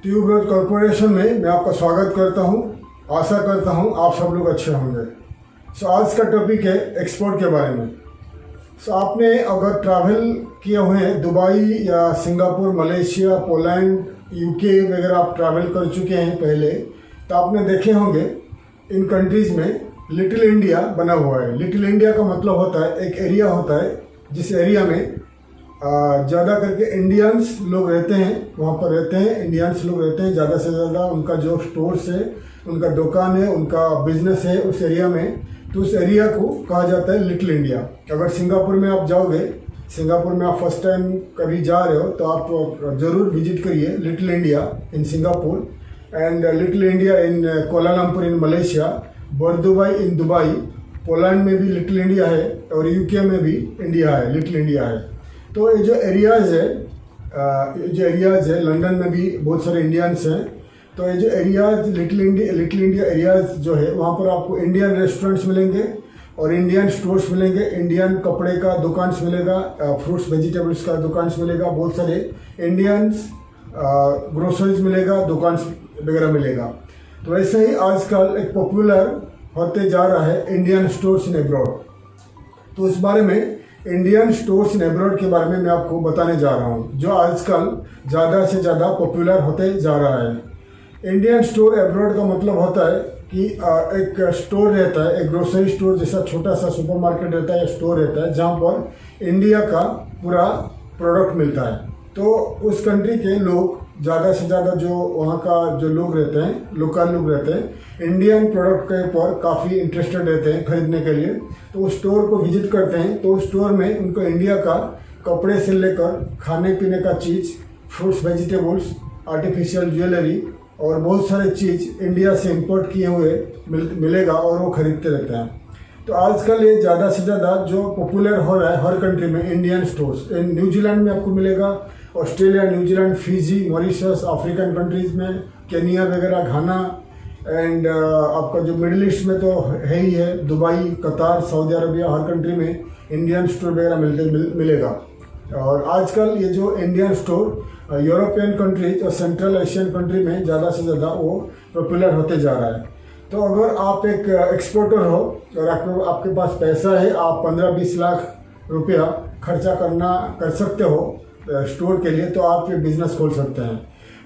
Tuberose corporation में मैं आपका स्वागत करता हूं। आशा करता हूं आप सब लोग अच्छे होंगे। आज का टॉपिक है एक्सपोर्ट के बारे में। आपने अगर ट्रैवल किए हुए हैं दुबई या सिंगापुर, मलेशिया, पोलैंड, यूके वगैरह आप ट्रैवल कर चुके हैं पहले, तो आपने देखे होंगे इन कंट्रीज़ में लिटिल इंडिया बना हुआ है। लिटिल इंडिया का मतलब होता है एक एरिया होता है जिस एरिया में ज़्यादा करके इंडियंस लोग रहते हैं, वहाँ पर रहते हैं इंडियंस लोग रहते हैं ज़्यादा से ज़्यादा। उनका जो स्टोर्स है, उनका दुकान है, उनका बिजनेस है उस एरिया में, तो उस एरिया को कहा जाता है लिटिल इंडिया। अगर सिंगापुर में आप जाओगे, सिंगापुर में आप फर्स्ट टाइम कभी जा रहे हो तो आप ज़रूर विजिट करिए little India in Singapore and little India in Kuala Lumpur in Malaysia, Bur Dubai in Dubai. Poland में भी लिटिल इंडिया है और यूके में भी इंडिया है, लिटिल इंडिया है। तो ये जो एरियाज़ है, लंदन में भी बहुत सारे इंडियंस हैं। तो ये जो एरियाज लिटिल इंडिया एरियाज जो है, वहाँ पर आपको इंडियन रेस्टोरेंट्स मिलेंगे और इंडियन स्टोर्स मिलेंगे, इंडियन कपड़े का दुकान मिलेगा, फ्रूट्स वेजिटेबल्स का दुकान मिलेगा, बहुत सारे इंडियंस ग्रोसरीज मिलेगा, दुकान वगैरह मिलेगा। तो ऐसे ही आजकल एक पॉपुलर होते जा रहा है इंडियन स्टोर्स इन एब्रॉड। तो इस बारे में इंडियन स्टोर्स इन एब्रॉड के बारे में मैं आपको बताने जा रहा हूँ, जो आजकल ज़्यादा से ज़्यादा पॉपुलर होते जा रहा है। इंडियन स्टोर एब्रॉड का मतलब होता है कि एक स्टोर रहता है, एक ग्रोसरी स्टोर जैसा छोटा सा सुपरमार्केट रहता है या स्टोर रहता है, जहाँ पर इंडिया का पूरा प्रोडक्ट मिलता है। तो उस कंट्री के लोग ज़्यादा से ज़्यादा जो वहाँ का जो लोग रहते हैं, लोकल लोग रहते हैं, इंडियन प्रोडक्ट के ऊपर काफ़ी इंटरेस्टेड रहते हैं खरीदने के लिए। तो उस स्टोर को विजिट करते हैं, तो उस स्टोर में उनको इंडिया का कपड़े से लेकर खाने पीने का चीज़, फ्रूट्स वेजिटेबल्स, आर्टिफिशियल ज्वेलरी और बहुत सारे चीज़ इंडिया से इंपोर्ट किए हुए मिलेगा और वो खरीदते रहते हैं। तो आजकल ये ज़्यादा से ज़्यादा जो पॉपुलर हो रहा है हर कंट्री में इंडियन स्टोर्स। न्यूजीलैंड में आपको मिलेगा, Australia, New Zealand, Fiji, Mauritius, African countries में, केनिया वगैरह, घाना एंड आपका जो मिडिल ईस्ट में तो है ही है, दुबई, कतार, सऊदी अरबिया, हर कंट्री में इंडियन स्टोर वगैरह मिलेगा। और आजकल ये जो इंडियन स्टोर यूरोपियन कंट्रीज और सेंट्रल एशियन कंट्री में ज़्यादा से ज़्यादा वो पॉपुलर होते जा रहा है। तो अगर आप एक एक्सपोर्टर हो और आपके पास पैसा है, आप 15-20 लाख रुपया खर्चा कर सकते हो स्टोर के लिए, तो आप ये बिज़नेस खोल सकते हैं।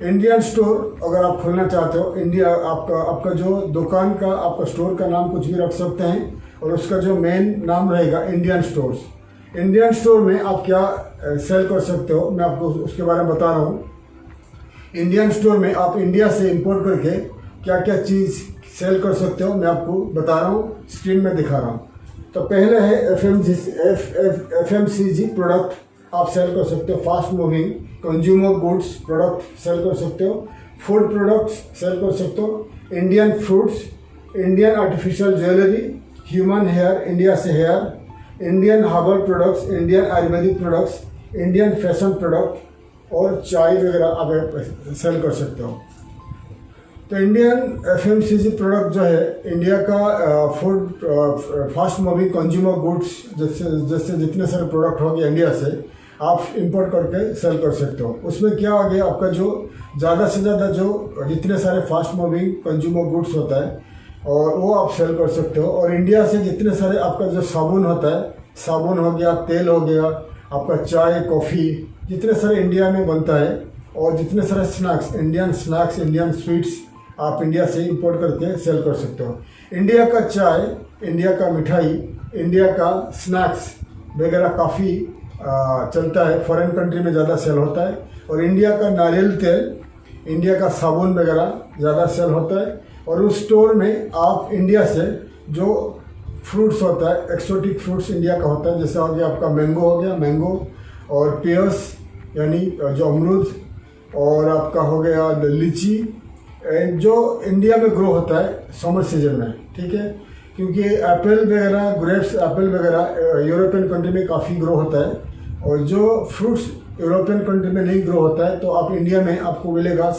इंडियन स्टोर अगर आप खोलना चाहते हो, इंडिया आपका जो दुकान का, आपका स्टोर का नाम कुछ भी रख सकते हैं और उसका जो मेन नाम रहेगा इंडियन स्टोर्स। इंडियन स्टोर में आप क्या सेल कर सकते हो, मैं आपको उसके बारे में बता रहा हूँ। इंडियन स्टोर में आप इंडिया से इंपोर्ट करके क्या क्या चीज़ सेल कर सकते हो, मैं आपको बता रहा हूँ, स्क्रीन में दिखा रहा हूँ। तो पहले है FMCG प्रोडक्ट आप सेल कर सकते हो, fast moving consumer goods product sell कर सकते हो, फूड प्रोडक्ट्स सेल कर सकते हो, Indian fruits, Indian artificial jewellery, human hair, India से hair, Indian herbal products, Indian Ayurvedic products, Indian fashion product और चाय वगैरह आप सेल कर सकते हो। तो इंडियन FMCG प्रोडक्ट जो है, इंडिया का food fast moving consumer goods जैसे जितने सारे प्रोडक्ट हो गए इंडिया से, आप इंपोर्ट करके सेल कर सकते हो। उसमें क्या आ गया, आपका जो ज़्यादा से ज़्यादा जो जितने सारे फास्ट मूविंग कंज्यूमर गुड्स होता है और वो आप सेल कर सकते हो। और इंडिया से जितने सारे आपका जो साबुन होता है, साबुन हो गया, तेल हो गया, आपका चाय, कॉफ़ी, जितने सारे इंडिया में बनता है, और जितने सारे स्नैक्स, इंडियन स्वीट्स आप इंडिया से इंपोर्ट करके सेल कर सकते हो। इंडिया का चाय, इंडिया का मिठाई, इंडिया का स्नैक्स वगैरह काफ़ी चलता है, फॉरेन कंट्री में ज़्यादा सेल होता है। और इंडिया का नारियल तेल, इंडिया का साबुन वगैरह ज़्यादा सेल होता है। और उस स्टोर में आप इंडिया से जो फ्रूट्स होता है, एक्सोटिक फ्रूट्स इंडिया का होता है, जैसे हो गया आपका मैंगो हो गया, मैंगो और पेयर्स यानी जो अमरूद, और आपका हो गया लीची, जो इंडिया में ग्रो होता है समर सीजन में, ठीक है। क्योंकि एप्पल वगैरह, ग्रेप्स, एप्पल वगैरह यूरोपियन कंट्री में काफ़ी ग्रो होता है, और जो फ्रूट्स यूरोपियन कंट्री में नहीं ग्रो होता है, तो आप इंडिया में आपको मिलेगा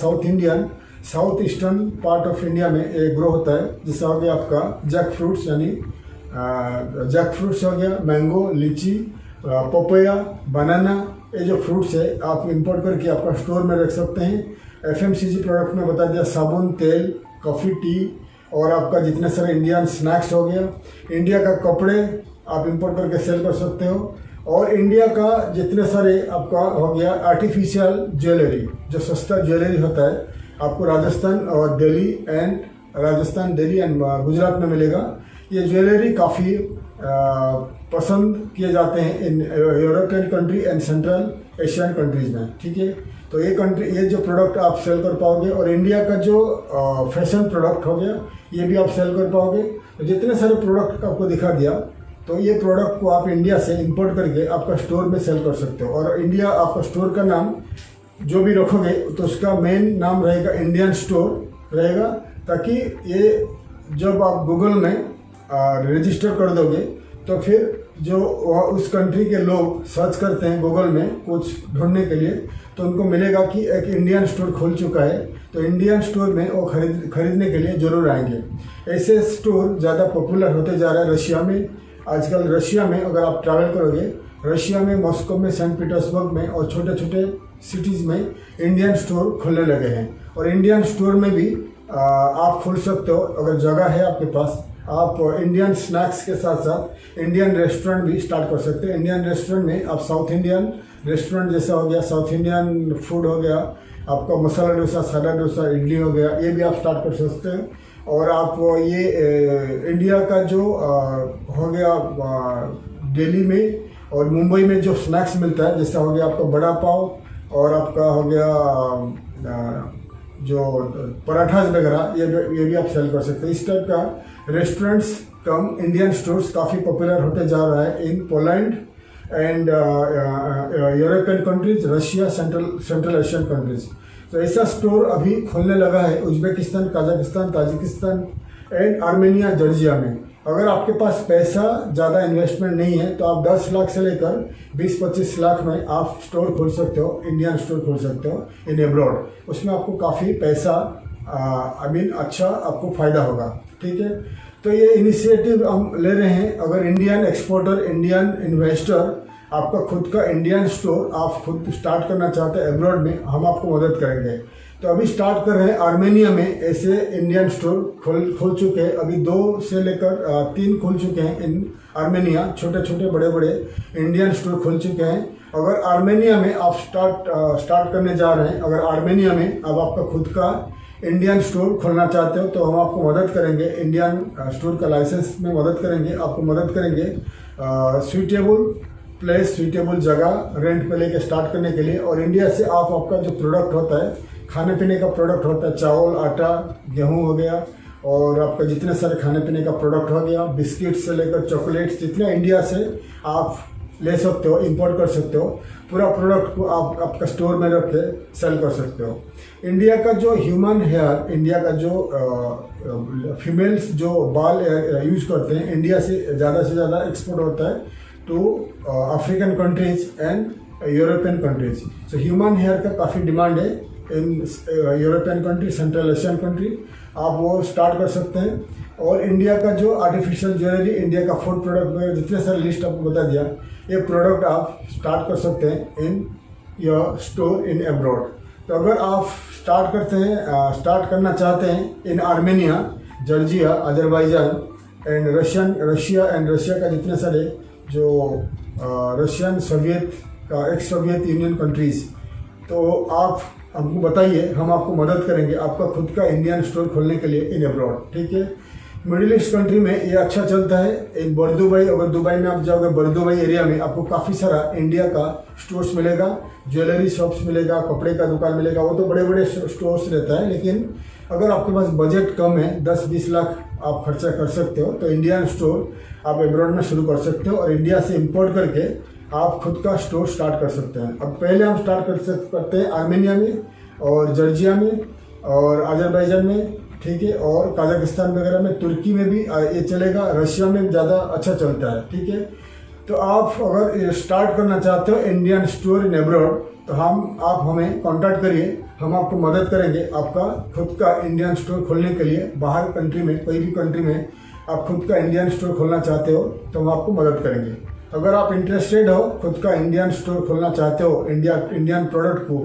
south eastern part of India में ग्रो होता है। जैसे हो गया आपका जैक फ्रूट्स, यानी जैक फ्रूट्स हो गया, मैंगो, लीची, पपैया, बनाना, ये जो फ्रूट्स है आप इंपोर्ट करके आपका स्टोर में रख सकते हैं। FMCG प्रोडक्ट में बता दिया, साबुन, तेल, कॉफ़ी, टी और आपका जितने सारे इंडियन स्नैक्स हो गया। इंडिया का कपड़े आप इंपोर्ट करके सेल कर सकते हो। और इंडिया का जितने सारे आपका हो गया आर्टिफिशियल ज्वेलरी, जो सस्ता ज्वेलरी होता है, आपको राजस्थान और दिल्ली एंड गुजरात में मिलेगा। ये ज्वेलरी काफ़ी पसंद किए जाते हैं इन European country and central Asian countries में, ठीक है। तो ये जो प्रोडक्ट आप सेल कर पाओगे। और इंडिया का जो फैशन प्रोडक्ट हो गया, ये भी आप सेल कर पाओगे। तो जितने सारे प्रोडक्ट आपको दिखा दिया, तो ये प्रोडक्ट को आप इंडिया से इंपोर्ट करके आपका स्टोर में सेल कर सकते हो। और इंडिया आपका स्टोर का नाम जो भी रखोगे तो उसका मेन नाम रहेगा इंडियन स्टोर रहेगा, ताकि ये जब आप गूगल में रजिस्टर कर दोगे तो फिर जो उस कंट्री के लोग सर्च करते हैं गूगल में कुछ ढूंढने के लिए, तो उनको मिलेगा कि एक इंडियन स्टोर खुल चुका है, तो इंडियन स्टोर में वो खरीदने के लिए ज़रूर आएंगे। ऐसे स्टोर ज़्यादा पॉपुलर होते जा रहा है रशिया में। आजकल रशिया में अगर आप ट्रैवल करोगे, रशिया में, मॉस्को में, सेंट पीटर्सबर्ग में और छोटे छोटे सिटीज़ में इंडियन स्टोर खुलने लगे हैं। और इंडियन स्टोर में भी आप खोल सकते हो, अगर जगह है आपके पास। आप इंडियन स्नैक्स के साथ साथ इंडियन रेस्टोरेंट भी स्टार्ट कर सकते हैं। इंडियन रेस्टोरेंट में आप साउथ इंडियन रेस्टोरेंट जैसा हो गया, साउथ इंडियन फूड हो गया, आपका मसाला डोसा, सादा डोसा, इडली हो गया, ये भी आप स्टार्ट कर सकते हैं। और आप ये इंडिया का जो हो गया दिल्ली में और मुंबई में जो स्नैक्स मिलता है, जैसा हो गया आपका बड़ा पाव और आपका हो गया जो पराठास वगैरह, ये भी आप सेल कर सकते हैं। इस टाइप का रेस्टोरेंट्स कम इंडियन स्टोर्स काफ़ी पॉपुलर होते जा रहा है in Poland and European countries, Russia, central Asian countries. तो ऐसा स्टोर अभी खुलने लगा है Uzbekistan, Kazakhstan, Tajikistan and Armenia, Georgia में। अगर आपके पास पैसा ज़्यादा इन्वेस्टमेंट नहीं है तो आप 10 लाख से लेकर 20-25 लाख में आप स्टोर खोल सकते हो, इंडियन स्टोर खोल सकते हो इन एब्रॉड। उसमें आपको काफ़ी पैसा अच्छा आपको फ़ायदा होगा, ठीक है। तो ये इनिशिएटिव हम ले रहे हैं। अगर इंडियन एक्सपोर्टर, इंडियन इन्वेस्टर आपका खुद का इंडियन स्टोर आप खुद स्टार्ट करना चाहते हैं एब्रॉड में, हम आपको मदद करेंगे। तो अभी स्टार्ट कर रहे हैं आर्मेनिया में, ऐसे इंडियन स्टोर खोल चुके हैं। अभी 2 से लेकर 3 खुल चुके हैं इन आर्मेनिया, छोटे छोटे बड़े बड़े इंडियन स्टोर खुल चुके हैं। अगर आर्मेनिया में आप स्टार्ट करने जा रहे हैं, अगर आर्मेनिया में अब आपका खुद का इंडियन स्टोर खोलना चाहते हो, तो हम आपको मदद करेंगे, इंडियन स्टोर का लाइसेंस में मदद करेंगे, आपको मदद करेंगे सूटेबल प्लेस, सूटेबल जगह रेंट पे लेके स्टार्ट करने के लिए। और इंडिया से आपका जो प्रोडक्ट होता है, खाने पीने का प्रोडक्ट होता है, चावल, आटा, गेहूं हो गया, और आपका जितने सारे खाने पीने का प्रोडक्ट हो गया, बिस्किट से लेकर चॉकलेट्स, जितने इंडिया से आप ले सकते हो, इंपोर्ट कर सकते हो, पूरा प्रोडक्ट को आप आपका स्टोर में रख के सेल कर सकते हो। इंडिया का जो ह्यूमन हेयर, इंडिया का जो फीमेल्स जो बाल यूज़ करते हैं, इंडिया से ज़्यादा एक्सपोर्ट होता है to African countries and European countries. So human hair का काफ़ी डिमांड है in European country, central Asian country, आप वो स्टार्ट कर सकते हैं। और इंडिया का जो आर्टिफिशियल ज्वेलरी, इंडिया का फूड प्रोडक्ट वगैरह, जितने सारे लिस्ट आपको बता दिया, ये प्रोडक्ट आप स्टार्ट कर सकते हैं in your store in abroad. तो अगर आप स्टार्ट करना चाहते हैं in Armenia, Georgia, Azerbaijan and Russia का जितने सारे जो रशियन सोवियत का एक्स सोवियत यूनियन कंट्रीज, तो आप हमको बताइए, हम आपको मदद करेंगे आपका खुद का इंडियन स्टोर खोलने के लिए इन एब्रॉड, ठीक है। मिडिल ईस्ट कंट्री में ये अच्छा चलता है। इन बरदुबई, अगर दुबई में आप जाओगे, बरदुबई एरिया में आपको काफ़ी सारा इंडिया का स्टोर्स मिलेगा, ज्वेलरी शॉप्स मिलेगा, कपड़े का दुकान मिलेगा। वो तो बड़े बड़े स्टोर्स रहता है, लेकिन अगर आपके पास बजट कम है, 10-20 लाख आप खर्चा कर सकते हो, तो इंडियन स्टोर आप एब्रॉड में शुरू कर सकते हो और इंडिया से इम्पोर्ट करके आप खुद का स्टोर स्टार्ट कर सकते हैं। अब पहले हम स्टार्ट करते हैं आर्मेनिया में और जॉर्जिया में और अजरबैजान में, ठीक है, और कजाकिस्तान वगैरह में, तुर्की में भी ये चलेगा, रशिया में ज़्यादा अच्छा चलता है, ठीक है। तो आप अगर स्टार्ट करना चाहते हो इंडियन स्टोर इन एब्रॉड, तो आप हमें कांटेक्ट करिए, हम आपको मदद करेंगे आपका खुद का इंडियन स्टोर खोलने के लिए। बाहर कंट्री में, कोई भी कंट्री में आप खुद का इंडियन स्टोर खोलना चाहते हो तो हम आपको मदद करेंगे। अगर आप इंटरेस्टेड हो, खुद का इंडियन स्टोर खोलना चाहते हो, इंडियन प्रोडक्ट को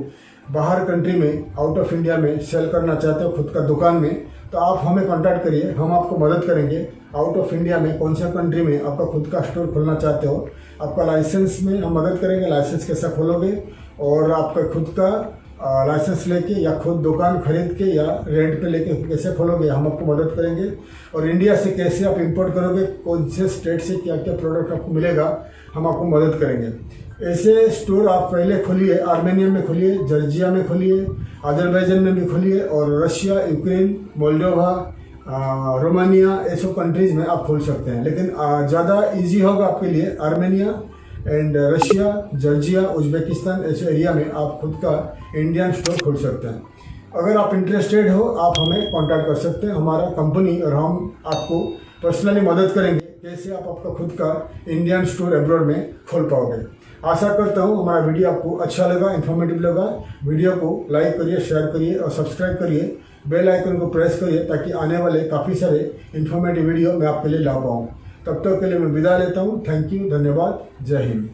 बाहर कंट्री में, आउट ऑफ इंडिया में सेल करना चाहते हो खुद का दुकान में, तो आप हमें कांटेक्ट करिए, हम आपको मदद करेंगे। आउट ऑफ इंडिया में कौन सा कंट्री में आपका खुद का स्टोर खोलना चाहते हो, आपका लाइसेंस में हम मदद करेंगे, लाइसेंस कैसा खोलोगे, और आपका खुद का लाइसेंस लेके या खुद दुकान खरीद के या रेंट पे लेके कैसे खोलोगे, हम आपको मदद करेंगे। और इंडिया से कैसे आप इंपोर्ट करोगे, कौन से स्टेट से क्या क्या प्रोडक्ट आपको मिलेगा, हम आपको मदद करेंगे। ऐसे स्टोर आप पहले खोलिए, आर्मेनिया में खोलिए, जॉर्जिया में खोलिए, अजरबैजान में भी खोलिए, और रशिया, यूक्रेन, मोल्डोवा, रोमानिया, ऐसे कंट्रीज़ में आप खोल सकते हैं। लेकिन ज़्यादा इजी होगा आपके लिए Armenia and Russia, Georgia, Uzbekistan ऐसे एरिया में आप खुद का इंडियन स्टोर खोल सकते हैं। अगर आप इंटरेस्टेड हो, आप हमें कांटेक्ट कर सकते हैं, हमारा कंपनी और हम आपको पर्सनली मदद करेंगे कैसे आप आपका खुद का इंडियन स्टोर अब्रॉड में खोल पाओगे। आशा करता हूँ हमारा वीडियो आपको अच्छा लगा, इन्फॉर्मेटिव लगा। वीडियो को लाइक करिए, शेयर करिए और सब्सक्राइब करिए, बेल आइकन को प्रेस करिए ताकि आने वाले काफ़ी सारे इन्फॉर्मेटिव वीडियो मैं आपके लिए ला पाऊँ। तब तक के लिए मैं विदा लेता हूँ। थैंक यू, धन्यवाद, जय हिंद।